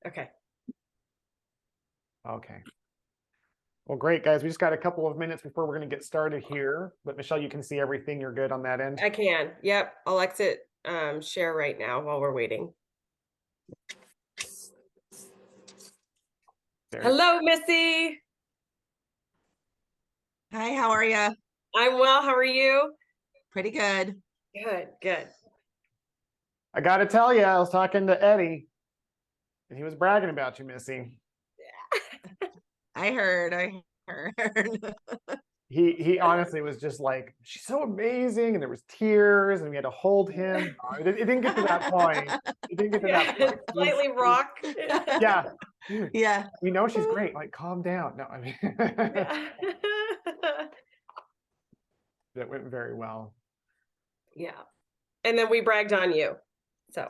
Okay. Okay. Well, great, guys. We just got a couple of minutes before we're going to get started here. But Michelle, you can see everything. You're good on that end? I can. Yep. I'll exit share right now while we're waiting. Hello, Missy. Hi, how are you? I'm well. How are you? Pretty good. Good. I got to tell you, I was talking to Eddie, and he was bragging about you, Missy. I heard. He honestly was just like, she's so amazing, and there was tears, and we had to hold him. It didn't get to that point. It didn't get to that point. Slightly rock. Yeah. Yeah. We know she's great. Like, calm down. No, I mean, that went very well. Yeah. And then we bragged on you. So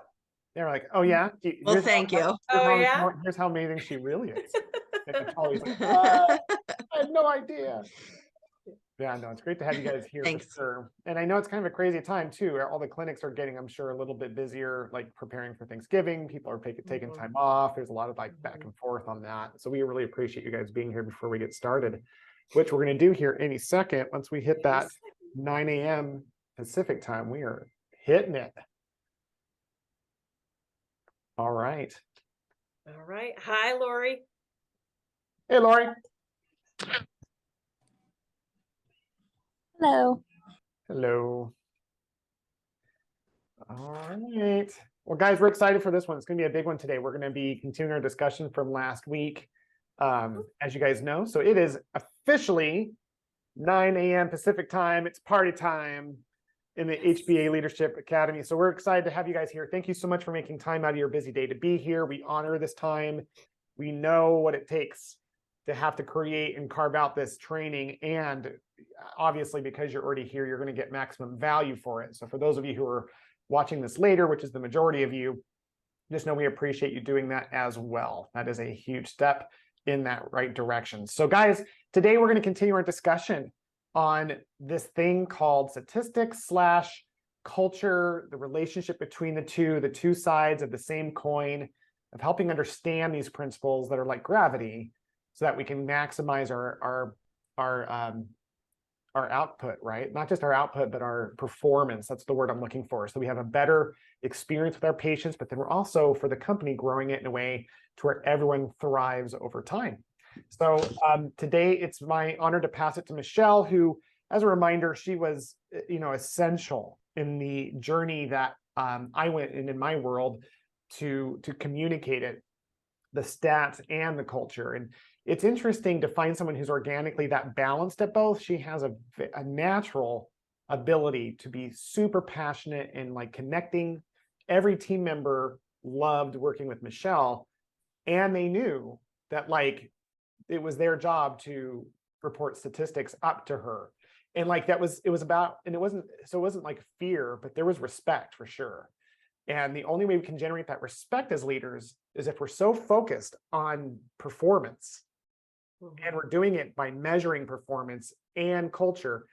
they were like, oh yeah. Well, thank you. Here's how amazing she really is. And Charlie's like, I had no idea. Yeah, no, it's great to have you guys here. Thanks. For sure. And I know it's kind of a crazy time too. All the clinics are getting, I'm sure, a little bit busier, like preparing for Thanksgiving. People are taking time off. There's a lot of like back and forth on that. So we really appreciate you guys being here before we get started, which we're going to do here any second. Once we hit that 9 a.m. Pacific time, we are hitting it. All right. Hi, Lori. Hey, Lori. Hello. Hello. All right. Well, guys, we're excited for this one. It's going to be a big one today. We're going to be continuing our discussion from last week, as you guys know. So it is officially 9 a.m. Pacific time. It's party time in the HBA Leadership Academy. So we're excited to have you guys here. Thank you so much for making time out of your busy day to be here. We honor this time. We know what it takes to have to create and carve out this training. And obviously, because you're already here, you're going to get maximum value for it. So for those of you who are watching this later, which is the majority of you, just know we appreciate you doing that as well. That is a huge step in that right direction. So guys, today we're going to continue our discussion on this thing called statistics / culture, the relationship between the two sides of the same coin, of helping understand these principles that are like gravity so that we can maximize our output, right? Not just our output, but our performance. That's the word I'm looking for. So we have a better experience with our patients, but then we're also, for the company, growing it in a way to where everyone thrives over time. So today it's my honor to pass it to Michelle, who, as a reminder, she was, essential in the journey that I went in my world to communicate it, the stats and the culture. And it's interesting to find someone who's organically that balanced at both. She has a natural ability to be super passionate and like connecting. Every team member loved working with Michelle, and they knew that like it was their job to report statistics up to her. And like it was about, and it wasn't like fear, but there was respect for sure. And the only way we can generate that respect as leaders is if we're so focused on performance, and we're doing it by measuring performance and culture.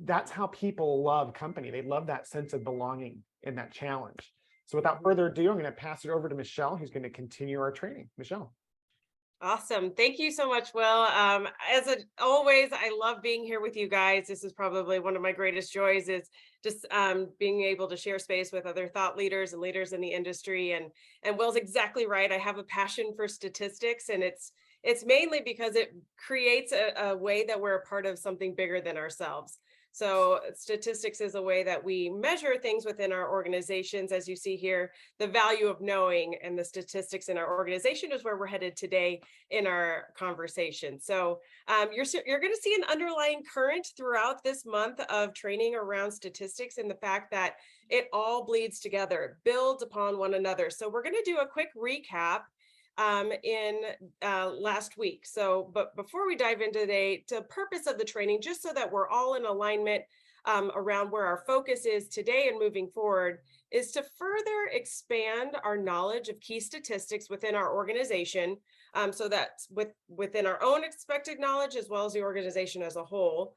That's how people love company. They love that sense of belonging and that challenge. So without further ado, I'm going to pass it over to Michelle, who's going to continue our training. Michelle. Awesome. Thank you so much, Will. Always, I love being here with you guys. This is probably one of my greatest joys, is just being able to share space with other thought leaders and leaders in the industry. And Will's exactly right. I have a passion for statistics, and it's mainly because it creates a way that we're a part of something bigger than ourselves. So statistics is a way that we measure things within our organizations. As you see here, the value of knowing and the statistics in our organization is where we're headed today in our conversation. So you're going to see an underlying current throughout this month of training around statistics, and the fact that it all bleeds together, builds upon one another. So we're going to do a quick recap in last week. So, but before we dive into the purpose of the training, just so that we're all in alignment around where our focus is today and moving forward, is to further expand our knowledge of key statistics within our organization, so that's within our own expected knowledge as well as the organization as a whole,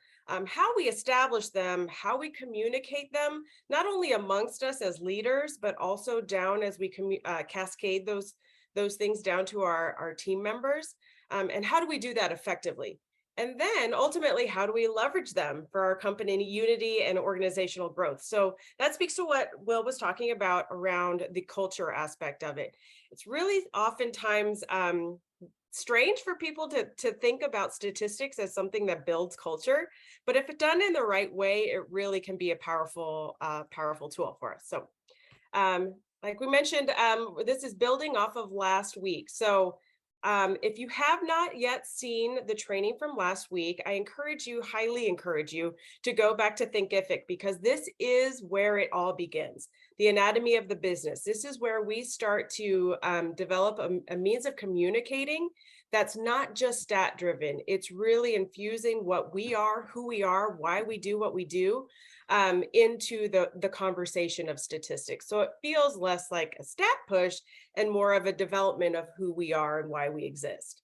how we establish them, how we communicate them, not only amongst us as leaders, but also down as we cascade those those things down to our team members? And how do we do that effectively? And then ultimately, how do we leverage them for our company unity and organizational growth? So that speaks to what Will was talking about around the culture aspect of it. It's really oftentimes strange for people to think about statistics as something that builds culture, but if it's done in the right way, it really can be a powerful tool for us. So like we mentioned, this is building off of last week. So if you have not yet seen the training from last week, I highly encourage you to go back to Thinkific, because this is where it all begins. The anatomy of the business. This is where we start to develop a means of communicating that's not just stat driven. It's really infusing what we are, who we are, why we do what we do, into the conversation of statistics. So it feels less like a stat push and more of a development of who we are and why we exist.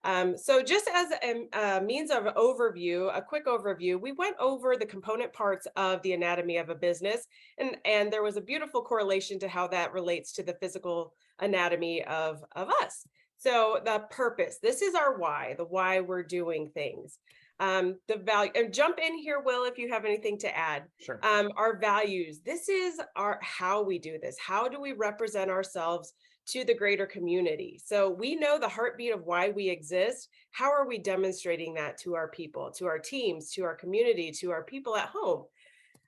So just as a means of overview, a quick overview, we went over the component parts of the anatomy of a business, and there was a beautiful correlation to how that relates to the physical anatomy of us. So the purpose, this is our why, the why we're doing things. The value, and jump in here, Will, if you have anything to add. Sure. Our values, this is how we do this. How do we represent ourselves to the greater community? So we know the heartbeat of why we exist. How are we demonstrating that to our people, to our teams, to our community, to our people at home?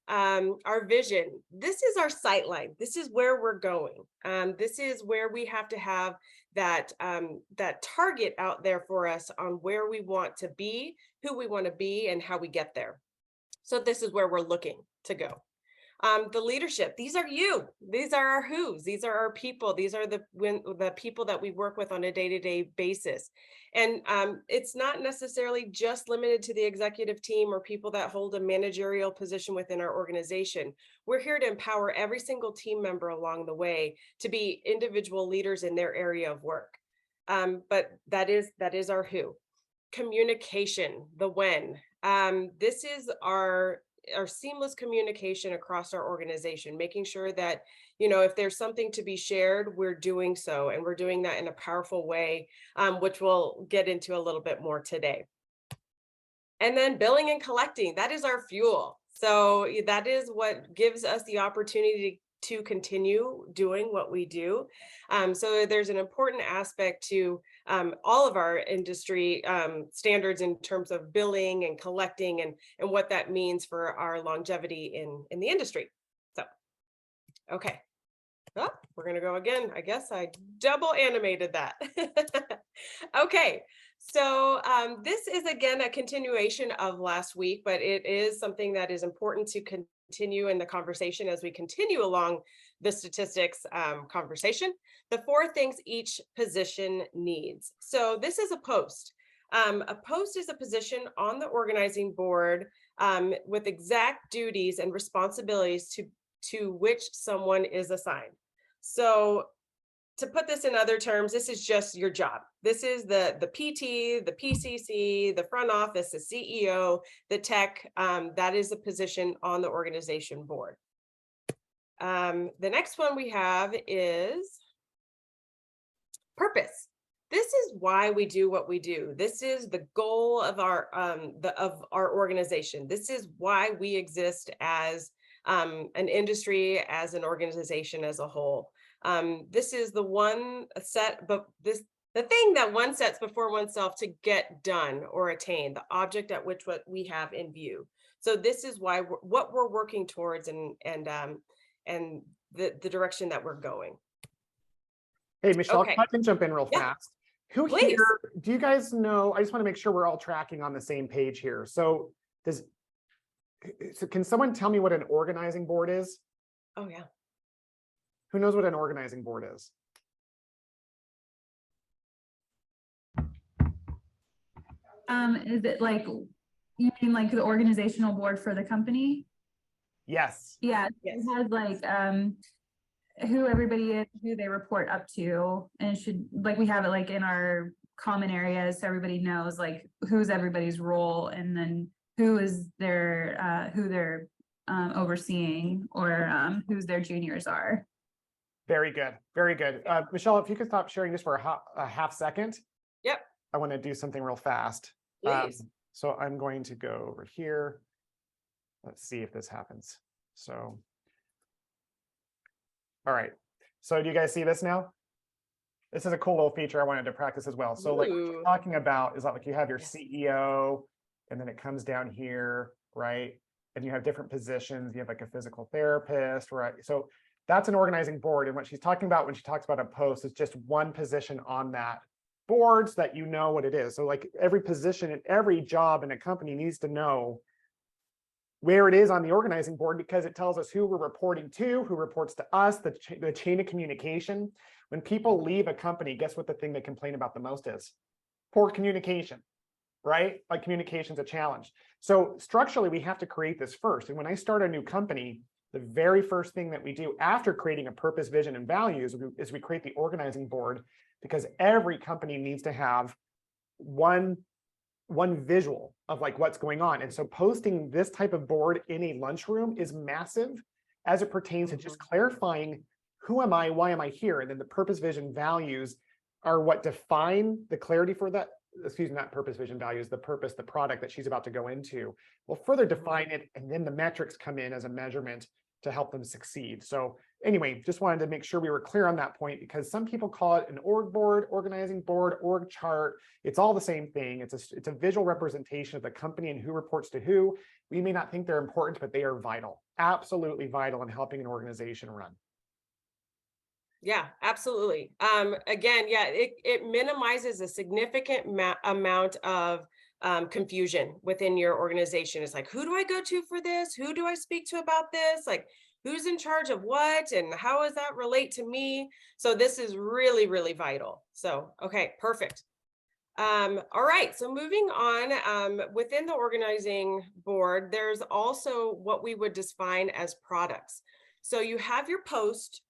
Our vision, this is our sight line. This is where we're going. This is where we have to have that target out there for us on where we want to be, who we want to be, and how we get there. So this is where we're looking to go. The leadership, these are you. These are our who's. These are our people. These are the people that we work with on a day-to-day basis. And it's not necessarily just limited to the executive team or people that hold a managerial position within our organization. We're here to empower every single team member along the way to be individual leaders in their area of work. But that is our who. Communication, the when. This is our seamless communication across our organization, making sure that, if there's something to be shared, we're doing so, and we're doing that in a powerful way, which we'll get into a little bit more today. And then billing and collecting, that is our fuel. So that is what gives us the opportunity to continue doing what we do. So there's an important aspect to all of our industry standards in terms of billing and collecting and what that means for our longevity in the industry. So, okay. Oh, we're going to go again. I guess I double animated that. Okay. So this is again a continuation of last week, but it is something that is important to continue in the conversation as we continue along the statistics conversation. The 4 things each position needs. So this is a post. A post is a position on the organizing board with exact duties and responsibilities to which someone is assigned. So to put this in other terms, this is just your job. This is the PT, the PCC, the front office, the CEO, the tech. That is a position on the organization board. The next one we have is purpose. This is why we do what we do. This is the goal of our organization. This is why we exist as an industry, as an organization as a whole. This is the thing that one sets before oneself to get done or attain, the object at which what we have in view. So this is why what we're working towards and the direction that we're going. Hey, Michelle, Okay. if I can jump in real Yeah. fast. Who Please. here, do you guys know, I just want to make sure we're all tracking on the same page here. So can someone tell me what an organizing board is? Oh, yeah. Who knows what an organizing board is? Is it like, you mean like the organizational board for the company? Yes. Yeah, Yes. it has like who everybody is, who they report up to, and it should, like, we have it like in our common areas so everybody knows like who's everybody's role, and then who is their who they're overseeing, or who's their juniors are. Very good. Very good. Michelle, if you could stop sharing just for a half second. Yep. I want to do something real fast. Please. So I'm going to go over here. Let's see if this happens. So, all right. So do you guys see this now? This is a cool little feature I wanted to practice as well. So like what you're Ooh. talking about is that like you have your Yes. CEO, and then it comes down here, right? And you have different positions. You have like a physical therapist, right? So that's an organizing board. And what she's talking about when she talks about a post is just one position on that board so that you know what it is. So like every position and every job in a company needs to know where it is on the organizing board, because it tells us who we're reporting to, who reports to us, the chain of communication. When people leave a company, guess what the thing they complain about the most is? Poor communication, right? Like communication's a challenge. So structurally, we have to create this first. And when I start a new company, the very first thing that we do after creating a purpose, vision, and values is we create the organizing board, because every company needs to have one visual of like what's going on. And so posting this type of board in a lunchroom is massive as it pertains to just clarifying who am I, why am I here? And then the purpose, vision, values are what define the clarity for that. Excuse me, not purpose, vision, values, the purpose, the product that she's about to go into will further define it. And then the metrics come in as a measurement to help them succeed. So anyway, just wanted to make sure we were clear on that point, because some people call it an org board, organizing board, org chart. It's all the same thing. It's a visual representation of the company and who reports to who. We may not think they're important, but they are vital, absolutely vital in helping an organization run. Yeah, absolutely. Again, yeah, it minimizes a significant amount of confusion within your organization. It's like, who do I go to for this? Who do I speak to about this? Like, who's in charge of what? And how does that relate to me? So this is really, really vital. So, okay, perfect. All right, so moving on, within the organizing board, there's also what we would define as products. So you have your post,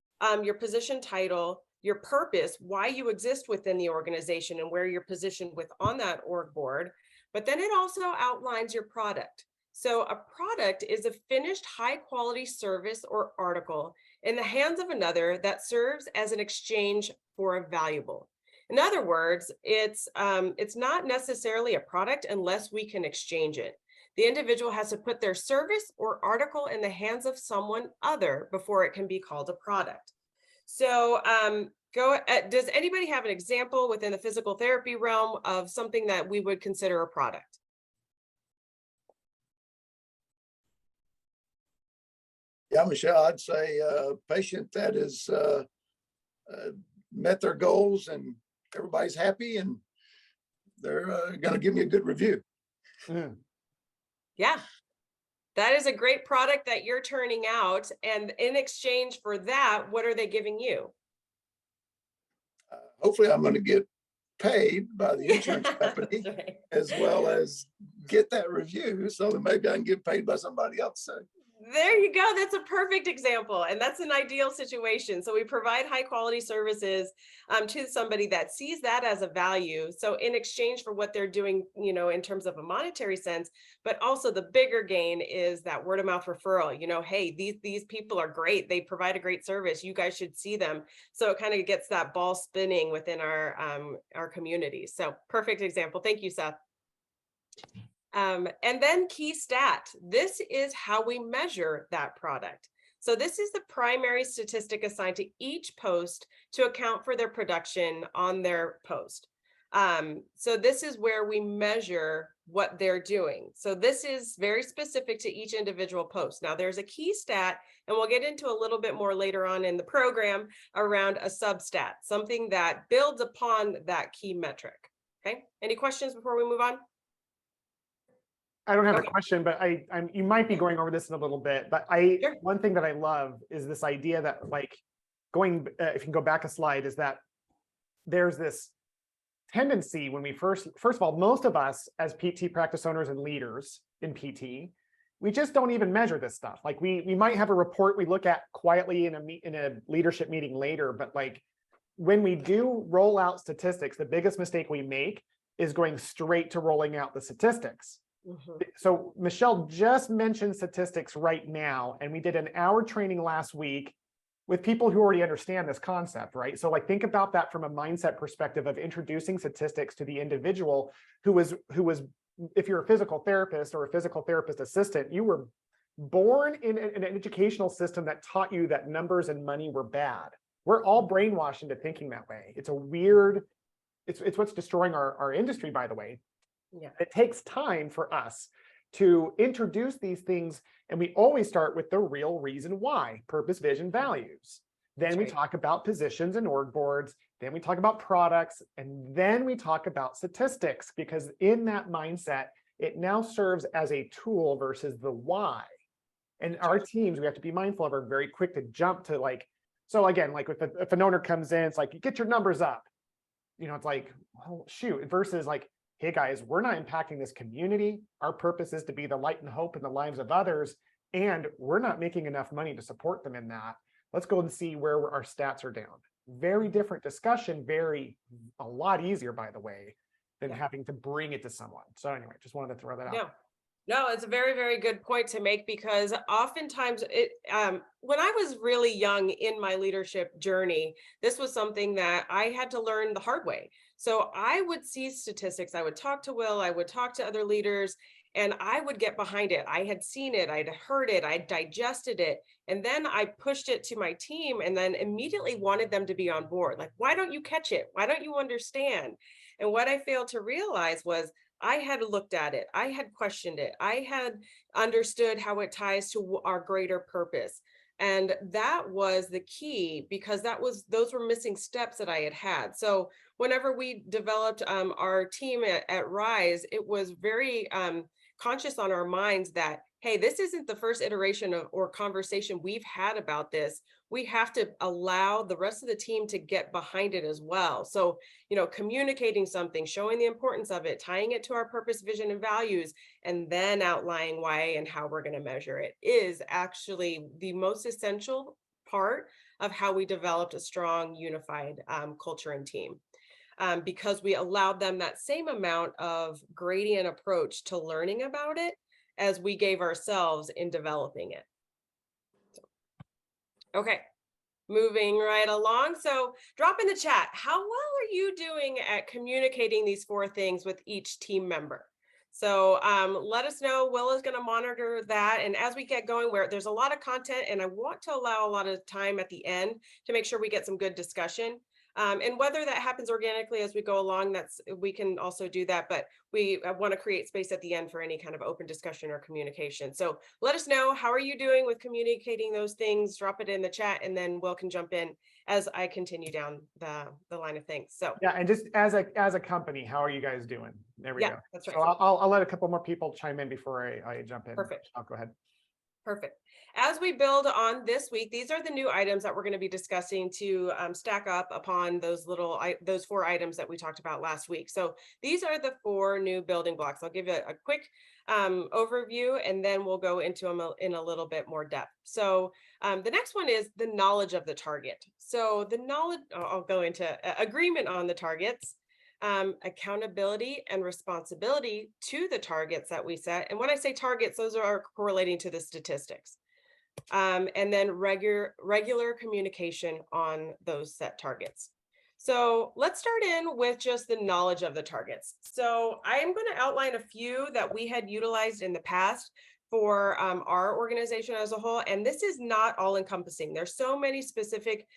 your position title, your purpose, why you exist within the organization and where you're positioned with on that org board. But then it also outlines your product. So a product is a finished high quality service or article in the hands of another that serves as an exchange for a valuable. In other words, it's not necessarily a product unless we can exchange it. The individual has to put their service or article in the hands of someone other before it can be called a product. So does anybody have an example within the physical therapy realm of something that we would consider a product? Yeah, Michelle, I'd say a patient that is met their goals and everybody's happy and they're going to give me a good review. Mm. Yeah, that is a great product that you're turning out. And in exchange for that, what are they giving you? Hopefully I'm going to get paid by the insurance company Right. as well as get that review so that maybe I can get paid by somebody else. So. There you go. That's a perfect example. And that's an ideal situation. So we provide high quality services to somebody that sees that as a value. So in exchange for what they're doing, in terms of a monetary sense, but also the bigger gain is that word of mouth referral. Hey, these people are great. They provide a great service. You guys should see them. So it kind of gets that ball spinning within our community. So perfect example. Thank you, Seth. And then key stat. This is how we measure that product. So this is the primary statistic assigned to each post to account for their production on their post. So this is where we measure what they're doing. So this is very specific to each individual post. Now there's a key stat, and we'll get into a little bit more later on in the program around a substat, something that builds upon that key metric. Okay, any questions before we move on? I don't have a question, but you might be going over this in a little bit, but Sure. One thing that I love is this idea that like if you can go back a slide, is that there's this tendency when we first of all, most of us as PT practice owners and leaders in PT, we just don't even measure this stuff. Like we might have a report we look at quietly in a leadership meeting later, but like when we do roll out statistics, the biggest mistake we make is going straight to rolling out the statistics. Mm-hmm. So Michelle just mentioned statistics right now, and we did an hour training last week with people who already understand this concept, right? So like think about that from a mindset perspective of introducing statistics to the individual who was, if you're a physical therapist or a physical therapist assistant, you were born in an educational system that taught you that numbers and money were bad. We're all brainwashed into thinking that way. It's a weird, it's what's destroying our industry, by the way. Yeah. It takes time for us to introduce these things, and we always start with the real reason why: purpose, vision, values. Then That's we right. talk about positions and org boards. Then we talk about products, and then we talk about statistics, because in that mindset, it now serves as a tool versus the why. And our teams, we have to be mindful of, are very quick to jump to like, so again, like if an owner comes in, it's like, get your numbers up. You know, it's like, oh, shoot, versus like, hey guys, we're not impacting this community. Our purpose is to be the light and hope in the lives of others, and we're not making enough money to support them in that. Let's go and see where our stats are down. Very different discussion, a lot easier, by the way, than having to bring it to someone. So anyway, just wanted to throw that out. No, no, it's a very, very good point to make, because oftentimes when I was really young in my leadership journey, this was something that I had to learn the hard way. So I would see statistics, I would talk to Will, I would talk to other leaders, and I would get behind it. I had seen it, I'd heard it, I digested it, and then I pushed it to my team, and then immediately wanted them to be on board. Like, why don't you catch it? Why don't you understand? And what I failed to realize was I had looked at it, I had questioned it, I had understood how it ties to our greater purpose. And that was the key, because those were missing steps that I had had. So whenever we developed our team at Rise, it was very conscious on our minds that, hey, this isn't the first iteration or conversation we've had about this. We have to allow the rest of the team to get behind it as well. So, communicating something, showing the importance of it, tying it to our purpose, vision, and values, and then outlining why and how we're going to measure it is actually the most essential part of how we developed a strong, unified culture and team. Because we allowed them that same amount of gradient approach to learning about it as we gave ourselves in developing it. Okay, moving right along. So drop in the chat, how well are you doing at communicating these 4 things with each team member? So let us know. Will is going to monitor that. And as we get going, there's a lot of content, and I want to allow a lot of time at the end to make sure we get some good discussion. And whether that happens organically as we go along, we can also do that, but we want to create space at the end for any kind of open discussion or communication. So let us know, how are you doing with communicating those things? Drop it in the chat, and then Will can jump in as I continue down the line of things. So yeah, and just as a company, how are you guys doing? There we go. That's right. So I'll let a couple more people chime in before I jump in. Perfect. I'll go ahead. Perfect. As we build on this week, these are the new items that we're going to be discussing to stack up upon those 4 items that we talked about last week. So these are the 4 new building blocks. I'll give you a quick overview, and then we'll go into them in a little bit more depth. So the next one is the knowledge of the target. So I'll go into agreement on the targets, accountability and responsibility to the targets that we set. And when I say targets, those are correlating to the statistics. And then regular communication on those set targets. So let's start in with just the knowledge of the targets. So I am going to outline a few that we had utilized in the past for our organization as a whole. And this is not all encompassing. There's so many specific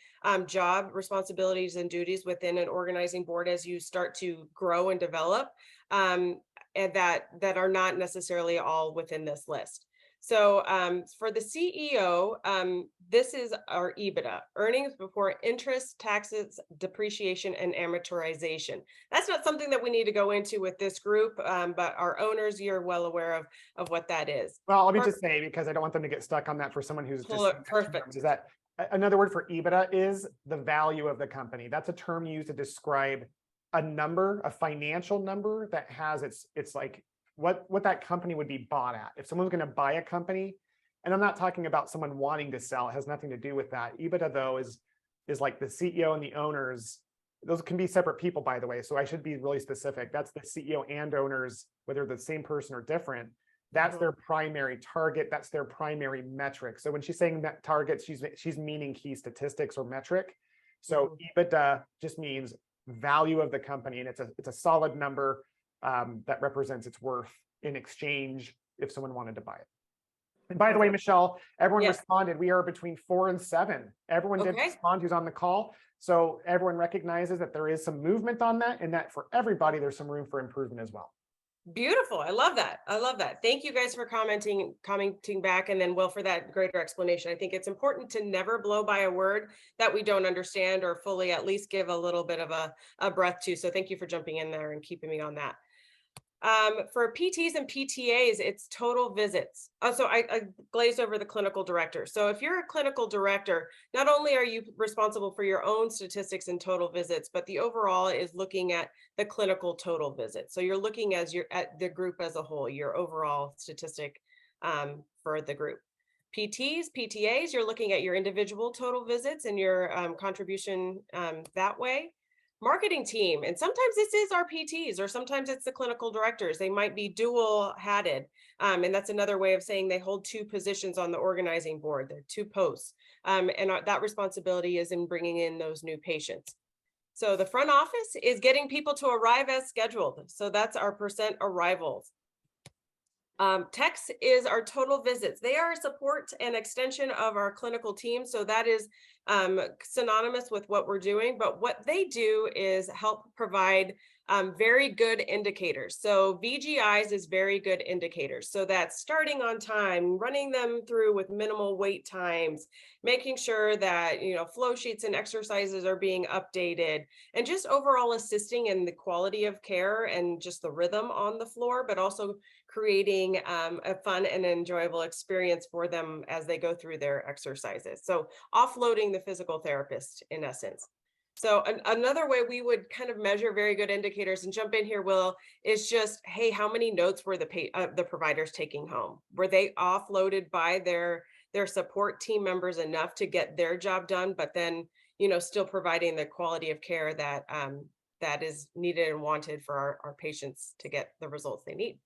job responsibilities and duties within an organizing board as you start to grow and develop, and that are not necessarily all within this list. So for the CEO, this is our EBITDA, earnings before interest, taxes, depreciation, and amortization. That's not something that we need to go into with this group, but our owners, you're well aware of what that is. Well, let me just say, because I don't want them to get stuck on that for someone who's just perfect. Is that another word for EBITDA is the value of the company. That's a term used to describe a number, a financial number that has it's like what that company would be bought at. If someone's going to buy a company, and I'm not talking about someone wanting to sell, it has nothing to do with that. EBITDA though is like the CEO and the owners. Those can be separate people, by the way. So I should be really specific. That's the CEO and owners, whether the same person or different. That's their primary target. That's their primary metric. So when she's saying that target, she's meaning key statistics or metric. So EBITDA just means value of the company, and it's a solid number that represents its worth in exchange if someone wanted to buy it. And by the way, Michelle, everyone responded. We are between 4 and 7. Everyone did respond who's on the call. So everyone recognizes that there is some movement on that, and that for everybody, there's some room for improvement as well. Beautiful. I love that. I love that. Thank you guys for commenting back, and then Will for that greater explanation. I think it's important to never blow by a word that we don't understand or fully at least give a little bit of a breath to. So thank you for jumping in there and keeping me on that. For PTs and PTAs, it's total visits. So I glazed over the clinical director. So if you're a clinical director, not only are you responsible for your own statistics and total visits, but the overall is looking at the clinical total visits. So you're looking at the group as a whole, your overall statistic for the group. PTs, PTAs, you're looking at your individual total visits and your contribution that way. Marketing team, and sometimes this is our PTs or sometimes it's the clinical directors. They might be dual hatted, and that's another way of saying they hold 2 positions on the organizing board. They're 2 posts, and that responsibility is in bringing in those new patients. So the front office is getting people to arrive as scheduled. So that's our percent arrivals. Techs is our total visits. They are a support and extension of our clinical team. So that is synonymous with what we're doing. But what they do is help provide very good indicators. So VGIs is very good indicators. So that's starting on time, running them through with minimal wait times, making sure that, flow sheets and exercises are being updated, and just overall assisting in the quality of care and just the rhythm on the floor, but also creating a fun and enjoyable experience for them as they go through their exercises. So offloading the physical therapist in essence. So another way we would kind of measure very good indicators, and jump in here, Will, is just, hey, how many notes were the providers taking home? Were they offloaded by their support team members enough to get their job done, but then, still providing the quality of care that that is needed and wanted for our patients to get the results they need?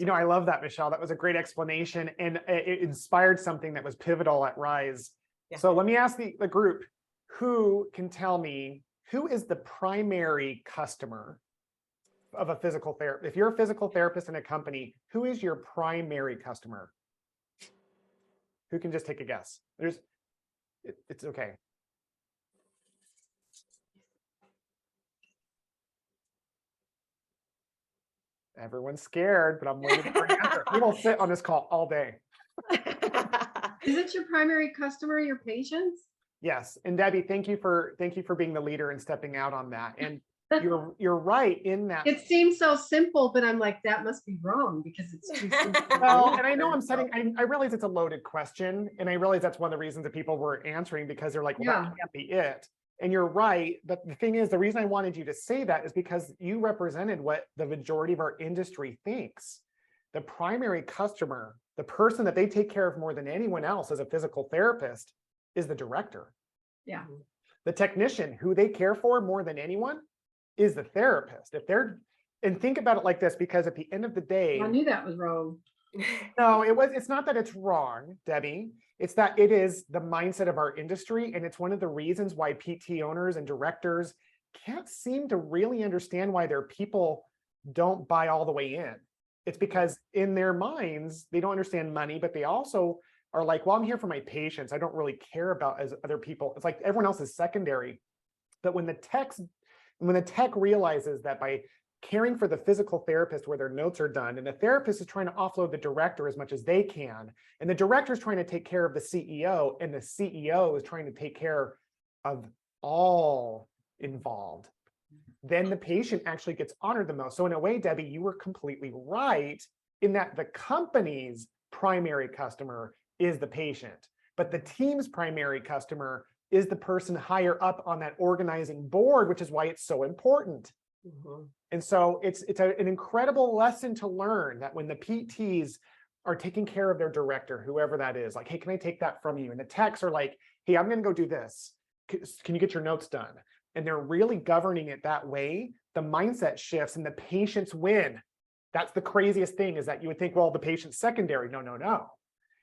I love that, Michelle. That was a great explanation, and it inspired something that was pivotal at Rise. Yeah. So let me ask the group, who can tell me who is the primary customer of a physical therapist? If you're a physical therapist in a company, who is your primary customer? Who can just take a guess? It's okay. Everyone's scared, but I'm waiting for an answer. We will sit on this call all day. Is it your primary customer, your patients? Yes, and Debbie, thank you for being the leader and stepping out on that. And you're right in that. It seems so simple, but I'm like, that must be wrong because it's too simple. Well, and I know I realize it's a loaded question, and I realize that's one of the reasons that people were answering, because they're like, well, that can't be it. And you're right, but the thing is, the reason I wanted you to say that is because you represented what the majority of our industry thinks. The primary customer, the person that they take care of more than anyone else as a physical therapist, is the director. Yeah. The technician who they care for more than anyone is the therapist. And think about it like this, because at the end of the day, I knew that was wrong. no, it's not that it's wrong, Debbie. It's that it is the mindset of our industry. And it's one of the reasons why PT owners and directors can't seem to really understand why their people don't buy all the way in. It's because in their minds, they don't understand money, but they also are like, well, I'm here for my patients. I don't really care about as other people. It's like everyone else is secondary. But when the tech realizes that by caring for the physical therapist where their notes are done, and the therapist is trying to offload the director as much as they can, and the director is trying to take care of the CEO, and the CEO is trying to take care of all involved, then the patient actually gets honored the most. So in a way, Debbie, you were completely right in that the company's primary customer is the patient, but the team's primary customer is the person higher up on that organizing board, which is why it's so important. Mm-hmm. And so it's an incredible lesson to learn that when the PTs are taking care of their director, whoever that is, like, hey, can I take that from you? And the techs are like, hey, I'm going to go do this. Can you get your notes done? And they're really governing it that way. The mindset shifts and the patients win. That's the craziest thing, is that you would think, well, the patient's secondary. No, no, no.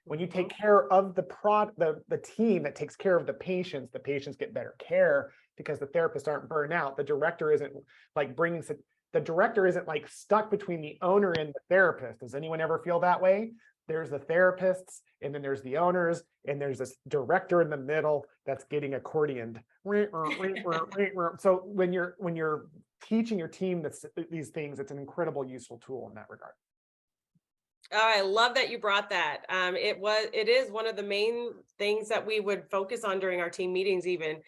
When you take care of the team that takes care of the patients get better care because the therapists aren't burned out. The director isn't like the director isn't like stuck between the owner and the therapist. Does anyone ever feel that way? There's the therapists, and then there's the owners, and there's this director in the middle that's getting accordioned. So when you're teaching your team these things, it's an incredible useful tool in that regard. Oh, I love that you brought that. It is one of the main things that we would focus on during our team meetings, even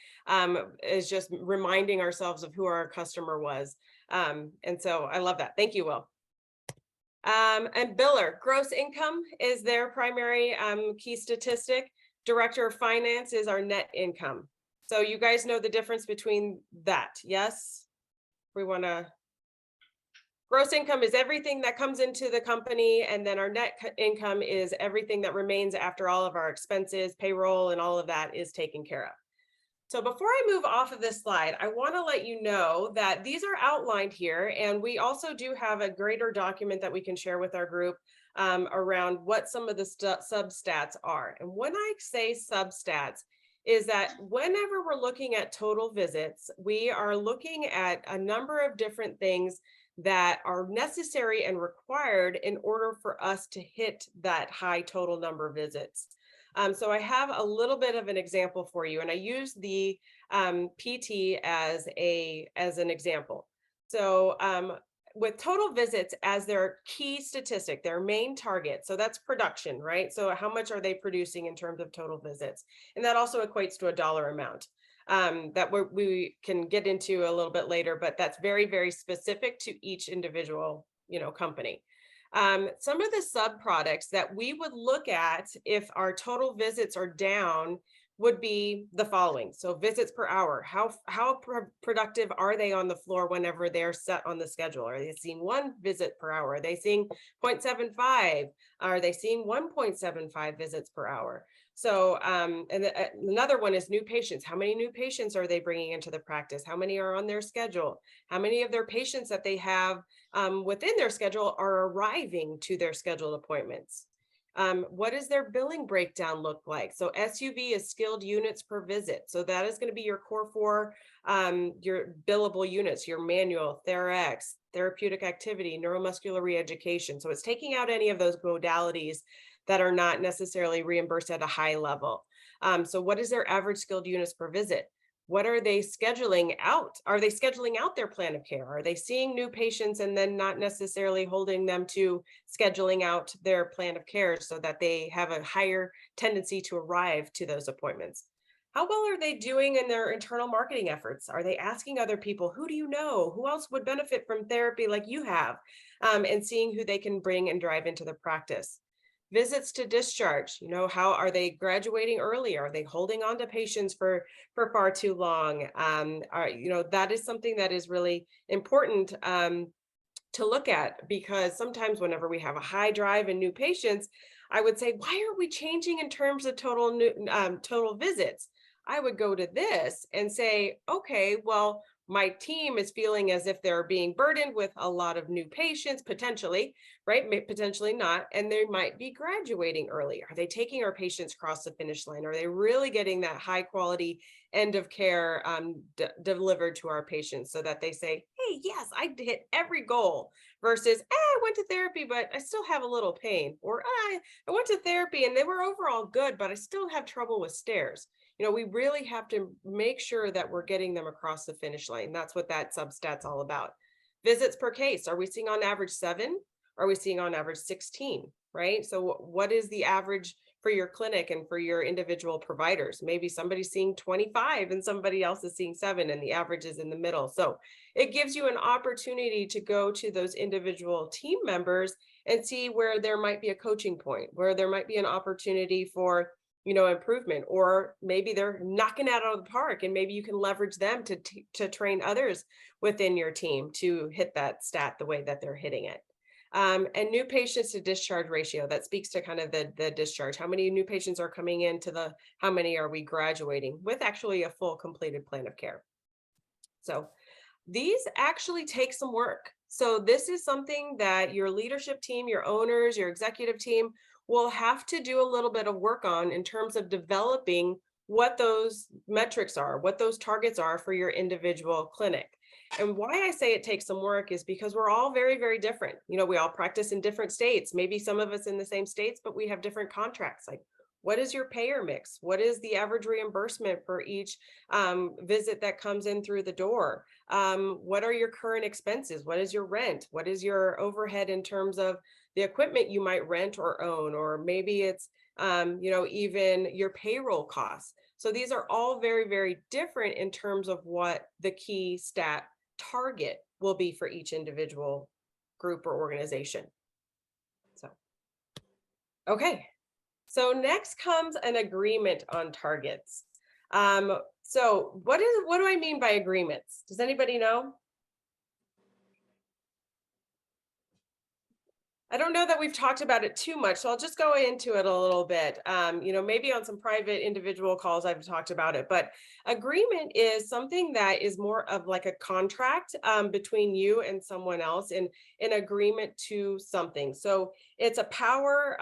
is just reminding ourselves of who our customer was. And so I love that. Thank you, Will. And biller, gross income is their primary key statistic. Director of finance is our net income. So you guys know the difference between that, yes? We want to. Gross income is everything that comes into the company, and then our net income is everything that remains after all of our expenses, payroll, and all of that is taken care of. So before I move off of this slide, I want to let you know that these are outlined here, and we also do have a greater document that we can share with our group around what some of the substats are. And when I say substats, is that whenever we're looking at total visits, we are looking at a number of different things that are necessary and required in order for us to hit that high total number of visits. So I have a little bit of an example for you, and I use the PT as an example. So with total visits as their key statistic, their main target, so that's production, right? So how much are they producing in terms of total visits? And that also equates to a dollar amount. That we can get into a little bit later, but that's very, very specific to each individual, company. Some of the sub products that we would look at if our total visits are down would be the following. So visits per hour, how productive are they on the floor whenever they're set on the schedule? Are they seeing 1 visit per hour? Are they seeing 0.75? Are they seeing 1.75 visits per hour? So, another one is new patients. How many new patients are they bringing into the practice? How many are on their schedule? How many of their patients that they have within their schedule are arriving to their scheduled appointments? What does their billing breakdown look like? So SUV is skilled units per visit. So that is going to be your core 4, your billable units, your manual, TheraX, therapeutic activity, neuromuscular reeducation. So it's taking out any of those modalities that are not necessarily reimbursed at a high level. So what is their average skilled units per visit? What are they scheduling out? Are they scheduling out their plan of care? Are they seeing new patients and then not necessarily holding them to scheduling out their plan of care so that they have a higher tendency to arrive to those appointments? How well are they doing in their internal marketing efforts? Are they asking other people, who do you know? Who else would benefit from therapy like you have? And seeing who they can bring and drive into the practice. Visits to discharge, how are they graduating early? Are they holding on to patients for far too long? That is something that is really important to look at, because sometimes whenever we have a high drive in new patients, I would say, why are we changing in terms of total visits? I would go to this and say, okay, well, my team is feeling as if they're being burdened with a lot of new patients, potentially, right? Potentially not. And they might be graduating early. Are they taking our patients across the finish line? Are they really getting that high quality end of care delivered to our patients so that they say, hey, yes, I hit every goal, versus, I went to therapy, but I still have a little pain. Or I went to therapy and they were overall good, but I still have trouble with stairs. We really have to make sure that we're getting them across the finish line. That's what that substat's all about. Visits per case. Are we seeing on average 7? Are we seeing on average 16, right? So what is the average for your clinic and for your individual providers? Maybe somebody's seeing 25 and somebody else is seeing 7 and the average is in the middle. So it gives you an opportunity to go to those individual team members and see where there might be a coaching point, where there might be an opportunity for improvement, or maybe they're knocking it out of the park and maybe you can leverage them to train others within your team to hit that stat the way that they're hitting it. And new patients to discharge ratio, that speaks to kind of the discharge. How many new patients are coming into how many are we graduating with actually a full completed plan of care? So these actually take some work. So this is something that your leadership team, your owners, your executive team will have to do a little bit of work on in terms of developing what those metrics are, what those targets are for your individual clinic. And why I say it takes some work is because we're all very, very different. You know, we all practice in different states, maybe some of us in the same states, but we have different contracts. Like, what is your payer mix? What is the average reimbursement for each visit that comes in through the door? What are your current expenses? What is your rent? What is your overhead in terms of the equipment you might rent or own? Or maybe it's, you know, even your payroll costs. So these are all very, very different in terms of what the key stat target will be for each individual group or organization. So, okay. So next comes an agreement on targets. So what do I mean by agreements? Does anybody know? I don't know that we've talked about it too much, so I'll just go into it a little bit. You know, maybe on some private individual calls I've talked about it, but agreement is something that is more of like a contract between you and someone else in agreement to something. So it's a power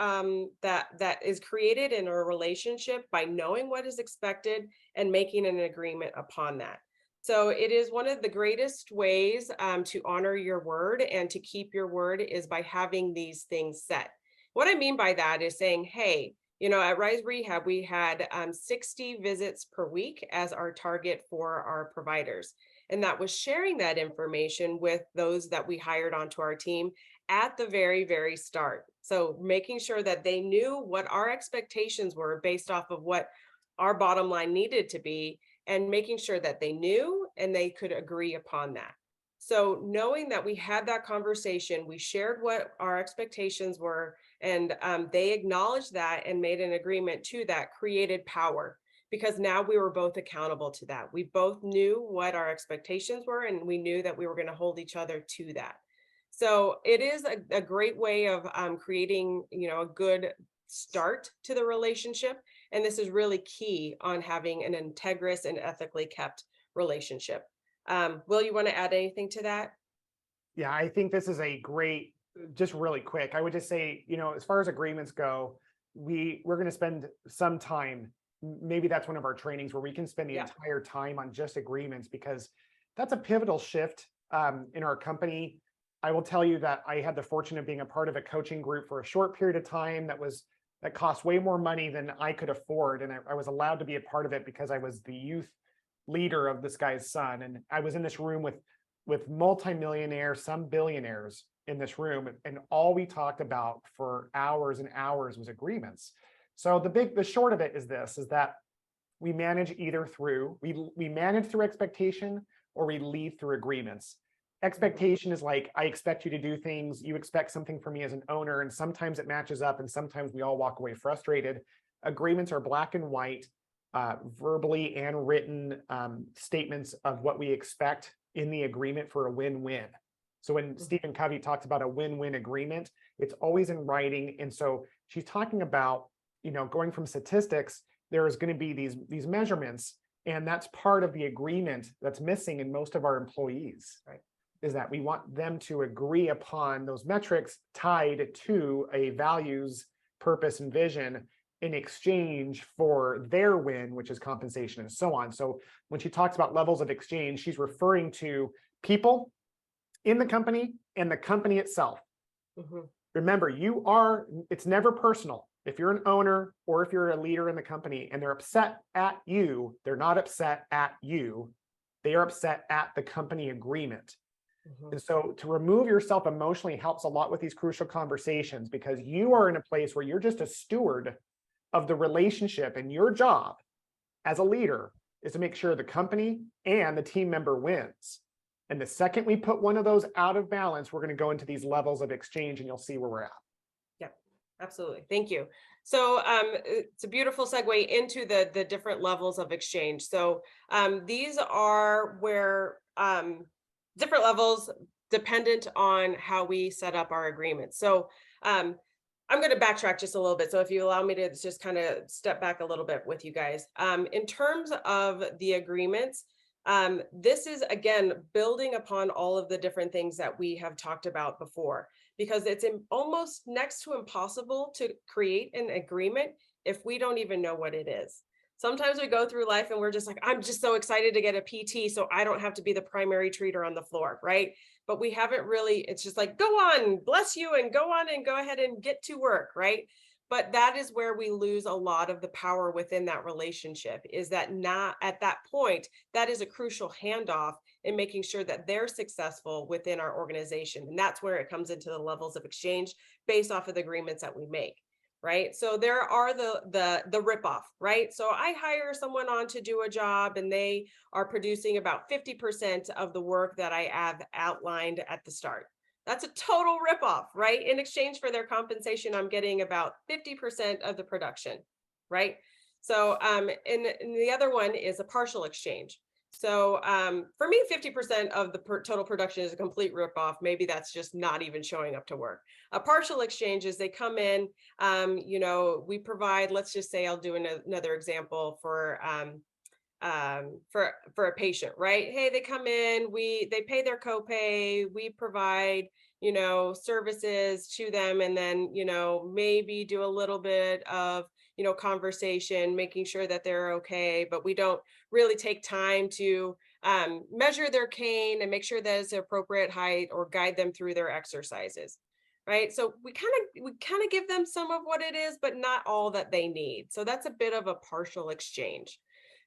that is created in a relationship by knowing what is expected and making an agreement upon that. So it is one of the greatest ways to honor your word and to keep your word is by having these things set. What I mean by that is saying, hey, you know, at Rise Rehab, we had 60 visits per week as our target for our providers. And that was sharing that information with those that we hired onto our team at the very, very start. So making sure that they knew what our expectations were based off of what our bottom line needed to be, and making sure that they knew and they could agree upon that. So knowing that we had that conversation, we shared what our expectations were, and they acknowledged that and made an agreement to that, created power, because now we were both accountable to that. We both knew what our expectations were, and we knew that we were going to hold each other to that. So it is a great way of creating, you know, a good start to the relationship. And this is really key on having an integrous and ethically kept relationship. Will, you want to add anything to that? Yeah, I think this is a great, just really quick. I would just say, you know, as far as agreements go, we're going to spend some time. Maybe that's one of our trainings where we can spend the entire time on just agreements, because that's a pivotal shift in our company. I will tell you that I had the fortune of being a part of a coaching group for a short period of time that cost way more money than I could afford. And I was allowed to be a part of it because I was the youth leader of this guy's son. And I was in this room with multimillionaires, some billionaires in this room. And all we talked about for hours and hours was agreements. So the short of it is this, is that we manage either through, we manage through expectation, or we lead through agreements. Expectation is like, I expect you to do things, you expect something from me as an owner, and sometimes it matches up and sometimes we all walk away frustrated. Agreements are black and white, verbally and written statements of what we expect in the agreement for a win-win. So when Stephen Covey talks about a win-win agreement, it's always in writing. And so she's talking about, you know, going from statistics, there's going to be these measurements, and that's part of the agreement that's missing in most of our employees. Right. Is that we want them to agree upon those metrics tied to a values, purpose, and vision in exchange for their win, which is compensation and so on. So when she talks about levels of exchange, she's referring to people in the company and the company itself. Remember, it's never personal. If you're an owner or if you're a leader in the company and they're upset at you, they're not upset at you. They are upset at the company agreement. And so to remove yourself emotionally helps a lot with these crucial conversations, because you are in a place where you're just a steward of the relationship, and your job as a leader is to make sure the company and the team member wins. And the second we put one of those out of balance, we're going to go into these levels of exchange, and you'll see where we're at. Yeah, absolutely. Thank you. So it's a beautiful segue into the different levels of exchange. So these are where different levels dependent on how we set up our agreements. So I'm going to backtrack just a little bit. So if you allow me to just kind of step back a little bit with you guys. In terms of the agreements, This is, again, building upon all of the different things that we have talked about before, because it's almost next to impossible to create an agreement if we don't even know what it is. Sometimes we go through life and we're just like, I'm just so excited to get a PT so I don't have to be the primary treater on the floor, right? But we haven't really, it's just like, go on, bless you, and go on and go ahead and get to work, right? But that is where we lose a lot of the power within that relationship, is that not at that point, that is a crucial handoff in making sure that they're successful within our organization. And that's where it comes into the levels of exchange based off of the agreements that we make. Right. So there are the ripoff, right? So I hire someone on to do a job and they are producing about 50% of the work that I have outlined at the start. That's a total ripoff, right? In exchange for their compensation, I'm getting about 50% of the production, right? So, and the other one is a partial exchange. So for me, 50% of the total production is a complete ripoff. Maybe that's just not even showing up to work. A partial exchange is they come in, we provide, let's just say I'll do another example for a patient, right? Hey, they come in, they pay their copay, we provide, services to them, and then, maybe do a little bit of, conversation, making sure that they're okay, but we don't really take time to measure their cane and make sure that it's the appropriate height or guide them through their exercises. Right. So we kind of give them some of what it is, but not all that they need. So that's a bit of a partial exchange.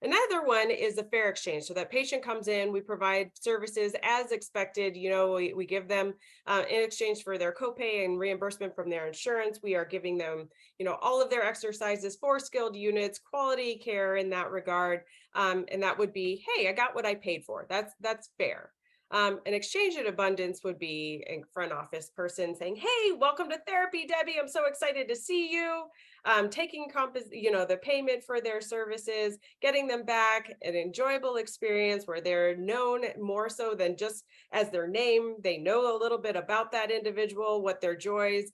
Another one is a fair exchange. So that patient comes in, we provide services as expected. We give them in exchange for their copay and reimbursement from their insurance. We are giving them, all of their exercises for skilled units, quality care in that regard. And that would be, hey, I got what I paid for. That's fair. An exchange in abundance would be a front office person saying, hey, welcome to therapy, Debbie. I'm so excited to see you. Taking the payment for their services, getting them back an enjoyable experience where they're known more so than just as their name. They know a little bit about that individual, what their joys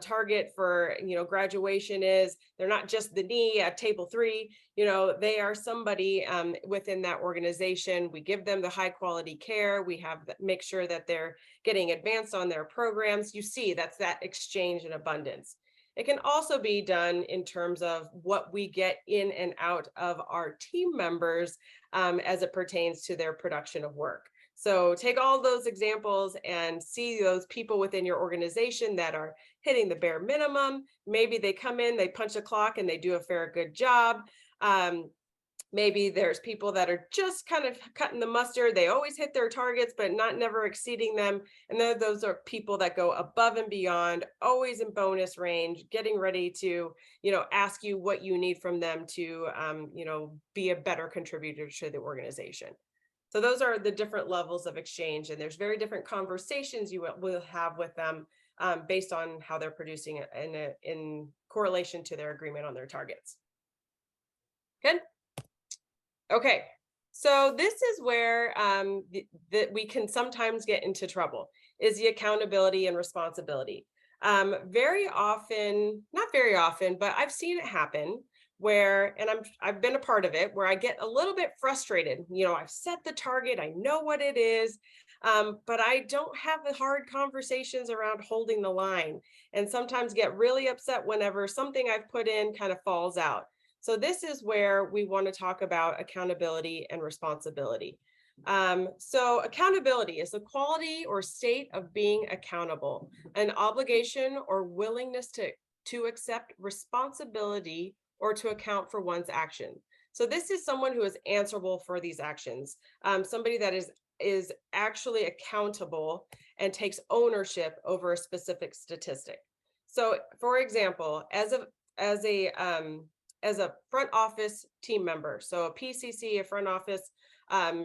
target for graduation is. They're not just the knee at table 3. They are somebody within that organization. We give them the high quality care. We make sure that they're getting advanced on their programs. You see, that's that exchange in abundance. It can also be done in terms of what we get in and out of our team members as it pertains to their production of work. So take all those examples and see those people within your organization that are hitting the bare minimum. Maybe they come in, they punch the clock, and they do a fair good job. Maybe there's people that are just kind of cutting the mustard. They always hit their targets, but never exceeding them. And then those are people that go above and beyond, always in bonus range, getting ready to, ask you what you need from them to, be a better contributor to the organization. So those are the different levels of exchange. And there's very different conversations you will have with them based on how they're producing it in correlation to their agreement on their targets. Good. Okay, so this is where that we can sometimes get into trouble, is the accountability and responsibility. Very often, not very often, but I've seen it happen where, and I've been a part of it, where I get a little bit frustrated. I've set the target, I know what it is, but I don't have the hard conversations around holding the line, and sometimes get really upset whenever something I've put in kind of falls out. So this is where we want to talk about accountability and responsibility. So accountability is the quality or state of being accountable, an obligation or willingness to accept responsibility or to account for one's action. So this is someone who is answerable for these actions, somebody that is actually accountable and takes ownership over a specific statistic. So for example, as a front office team member, so a PCC, a front office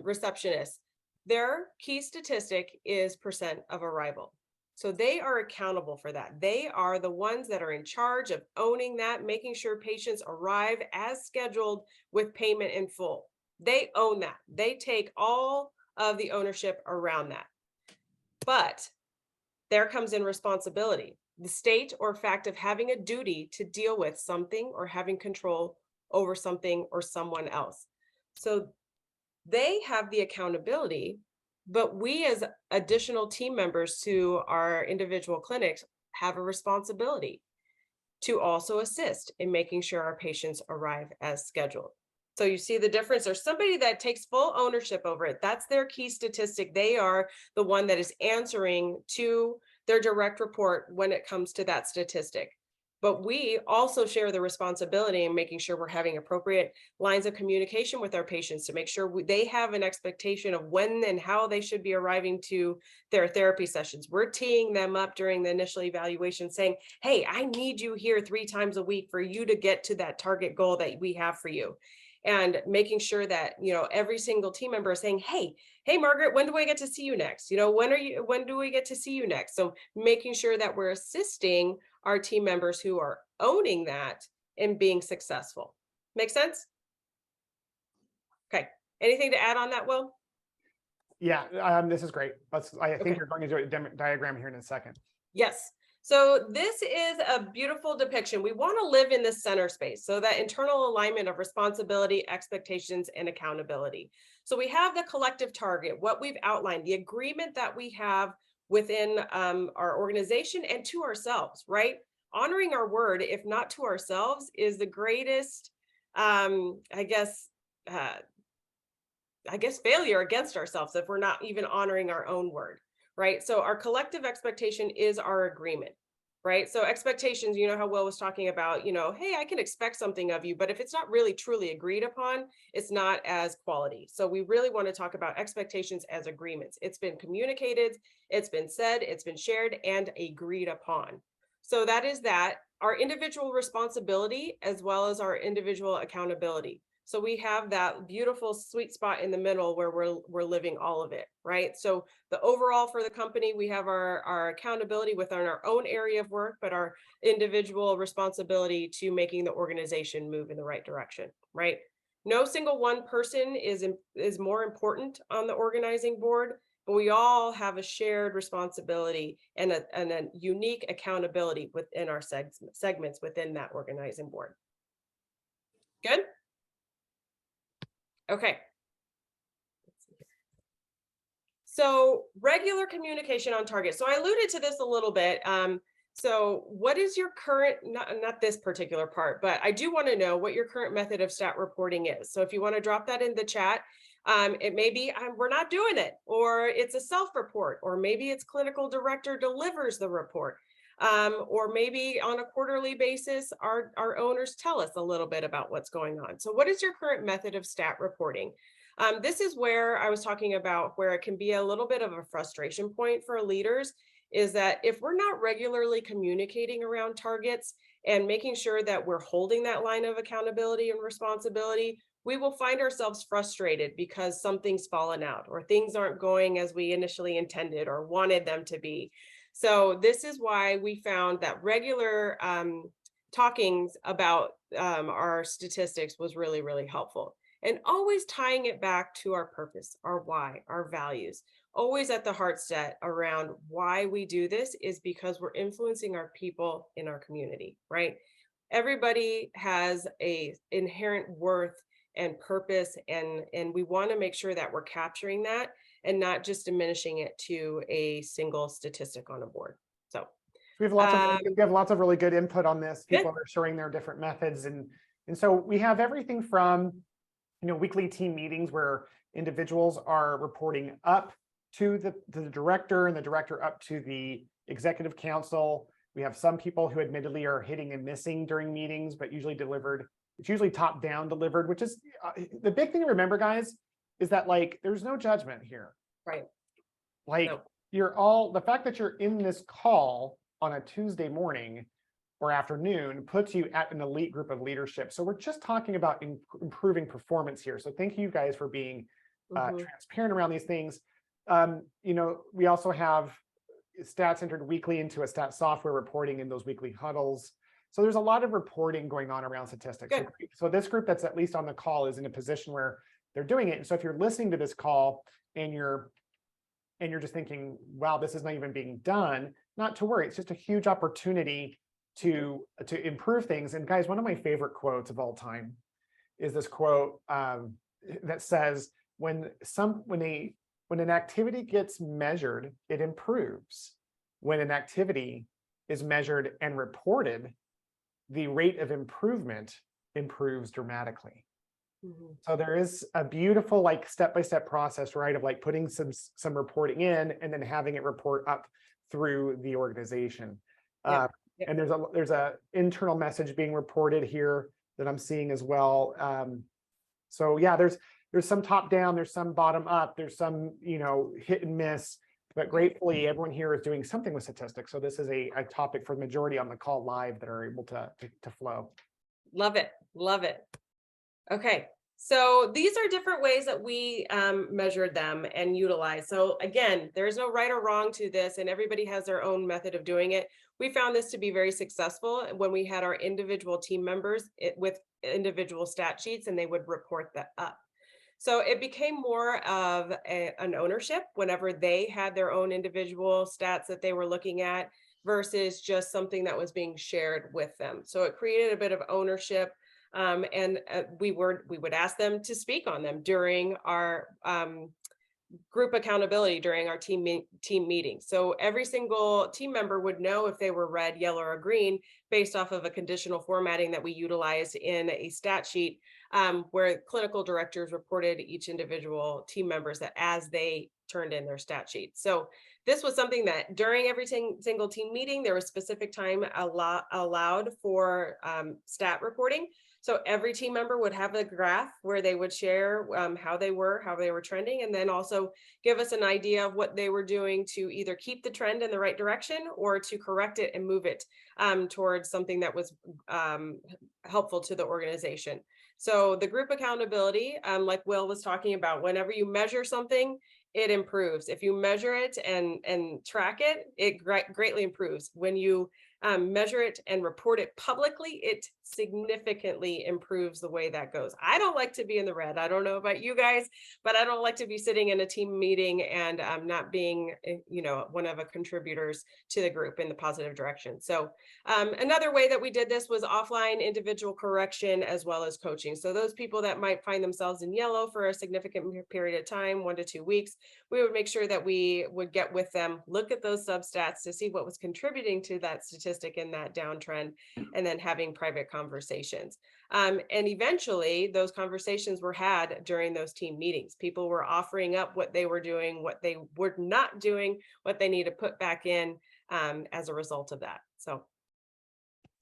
receptionist, their key statistic is percent of arrival. So they are accountable for that. They are the ones that are in charge of owning that, making sure patients arrive as scheduled with payment in full. They own that. They take all of the ownership around that. But there comes in responsibility. The state or fact of having a duty to deal with something or having control over something or someone else. So they have the accountability, but we as additional team members to our individual clinics have a responsibility to also assist in making sure our patients arrive as scheduled. So you see the difference. There's somebody that takes full ownership over it. That's their key statistic. They are the one that is answering to their direct report when it comes to that statistic. But we also share the responsibility in making sure we're having appropriate lines of communication with our patients to make sure they have an expectation of when and how they should be arriving to their therapy sessions. We're teeing them up during the initial evaluation saying, hey, I need you here 3 times a week for you to get to that target goal that we have for you. And making sure that, every single team member is saying, hey, Margaret, when do I get to see you next? When do we get to see you next? So making sure that we're assisting our team members who are owning that and being successful. Make sense? Okay. Anything to add on that, Will? Yeah, this is great. I think Okay. you're going to do a diagram here in a second. Yes. So this is a beautiful depiction. We want to live in this center space. So that internal alignment of responsibility, expectations, and accountability. So we have the collective target, what we've outlined, the agreement that we have within our organization and to ourselves, right? Honoring our word, if not to ourselves, is the greatest, I guess, failure against ourselves if we're not even honoring our own word. Right. So our collective expectation is our agreement. Right. So expectations, how Will was talking about, hey, I can expect something of you, but if it's not really truly agreed upon, it's not as quality. So we really want to talk about expectations as agreements. It's been communicated, it's been said, it's been shared and agreed upon. So that is that. Our individual responsibility as well as our individual accountability. So we have that beautiful sweet spot in the middle where we're living all of it, right? So the overall for the company, we have our accountability within our own area of work, but our individual responsibility to making the organization move in the right direction, right? No single one person is more important on the organizing board, but we all have a shared responsibility and a unique accountability within our segments within that organizing board. Good? Okay. So regular communication on target. So I alluded to this a little bit. So what is your current, not this particular part, but I do want to know what your current method of stat reporting is. So if you want to drop that in the chat, it may be we're not doing it, or it's a self-report, or maybe it's clinical director delivers the report. Or maybe on a quarterly basis, our owners tell us a little bit about what's going on. So what is your current method of stat reporting? This is where I was talking about where it can be a little bit of a frustration point for leaders, is that if we're not regularly communicating around targets and making sure that we're holding that line of accountability and responsibility, we will find ourselves frustrated because something's fallen out or things aren't going as we initially intended or wanted them to be. So this is why we found that regular talkings about our statistics was really, really helpful. And always tying it back to our purpose, our why, our values, always at the heart set around why we do this is because we're influencing our people in our community, right? Everybody has a inherent worth and purpose, and we want to make sure that we're capturing that and not just diminishing it to a single statistic on a board. So we have lots of really good input on this. People are showing their different methods, and so we have everything from weekly team meetings where individuals are reporting up to the director and the director up to the executive council. We have some people who admittedly are hitting and missing during meetings, but usually delivered. It's usually top down delivered, which is the big thing to remember, guys, is that there's no judgment here. Right. You're all, the fact that you're in this call on a Tuesday morning or afternoon puts you at an elite group of leadership. So we're just talking about improving performance here. So thank you guys for being transparent around these things. We also have stats entered weekly into a stat software reporting in those weekly huddles. So there's a lot of reporting going on around statistics. So this group that's at least on the call is in a position where they're doing it. And so if you're listening to this call and you're just thinking, wow, this is not even being done, not to worry. It's just a huge opportunity to improve things. And guys, one of my favorite quotes of all time is this quote that says, when an activity gets measured, it improves. When an activity is measured and reported, the rate of improvement improves dramatically. Mhm. So there is a beautiful like step-by-step process, right, of like putting some reporting in and then having it report up through the organization. Yeah. Yeah. And there's a internal message being reported here that I'm seeing as well. So yeah, there's some top down, there's some bottom up, there's some, hit and miss, but gratefully everyone here is doing something with statistics. So this is a topic for the majority on the call live that are able to flow. Love it. Love it. Okay. So these are different ways that we measured them and utilize. So again, there's no right or wrong to this, and everybody has their own method of doing it. We found this to be very successful when we had our individual team members with individual stat sheets, and they would report that up. So it became more of an ownership whenever they had their own individual stats that they were looking at versus just something that was being shared with them. So it created a bit of ownership. And we would ask them to speak on them during our group accountability during our team meeting. So every single team member would know if they were red, yellow, or green based off of a conditional formatting that we utilized in a stat sheet, where clinical directors reported each individual team members that as they turned in their stat sheet. So this was something that during every single team meeting, there was specific time allowed for stat reporting. So every team member would have a graph where they would share how they were trending, and then also give us an idea of what they were doing to either keep the trend in the right direction or to correct it and move it towards something that was helpful to the organization. So the group accountability, like Will was talking about, whenever you measure something, it improves. If you measure it and track it, it greatly improves. When you measure it and report it publicly, it significantly improves the way that goes. I don't like to be in the red. I don't know about you guys, but I don't like to be sitting in a team meeting and not being, one of the contributors to the group in the positive direction. So another way that we did this was offline individual correction as well as coaching. So those people that might find themselves in yellow for a significant period of time, 1 to 2 weeks, we would make sure that we would get with them, look at those substats to see what was contributing to that statistic in that downtrend, and then having private conversations. And eventually those conversations were had during those team meetings. People were offering up what they were doing, what they were not doing, what they need to put back in as a result of that. So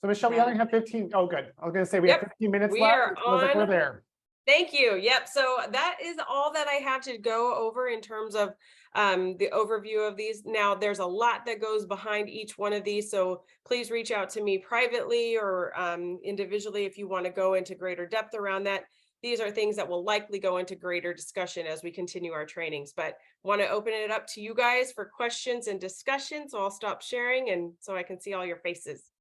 Michelle, we only have 15. Oh, good. I was going to say we have 15 minutes we left. are It feels like we're on. there. Thank you. Yep. So that is all that I have to go over in terms of the overview of these. Now, there's a lot that goes behind each one of these. So please reach out to me privately or individually if you want to go into greater depth around that. These are things that will likely go into greater discussion as we continue our trainings, but want to open it up to you guys for questions and discussion. So I'll stop sharing and so I can see all your faces.